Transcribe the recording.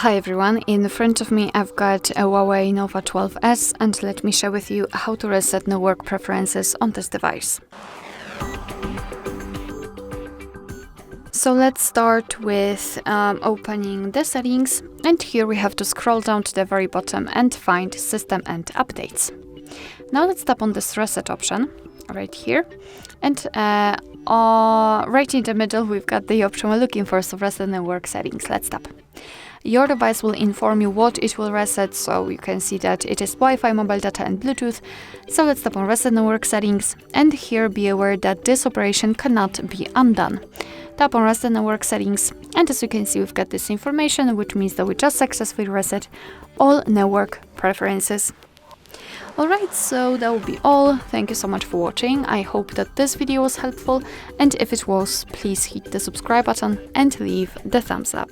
Hi everyone, in front of me I've got a HUAWEI Nova 12S and let me share with you how to reset network preferences on this device. So let's start with opening the settings, and here we have to scroll down to the very bottom and find System and Updates. Now let's tap on this reset option right here, and right in the middle we've got the option we're looking for, so reset network settings. Let's tap. Your device will inform you what it will reset, so you can see that it is Wi-Fi, mobile data and Bluetooth. So let's tap on Reset Network Settings, and here be aware that this operation cannot be undone. Tap on Reset Network Settings, and as you can see we've got this information, which means that we just successfully reset all network preferences. Alright, so that will be all. Thank you so much for watching. I hope that this video was helpful, and if it was, please hit the subscribe button and leave the thumbs up.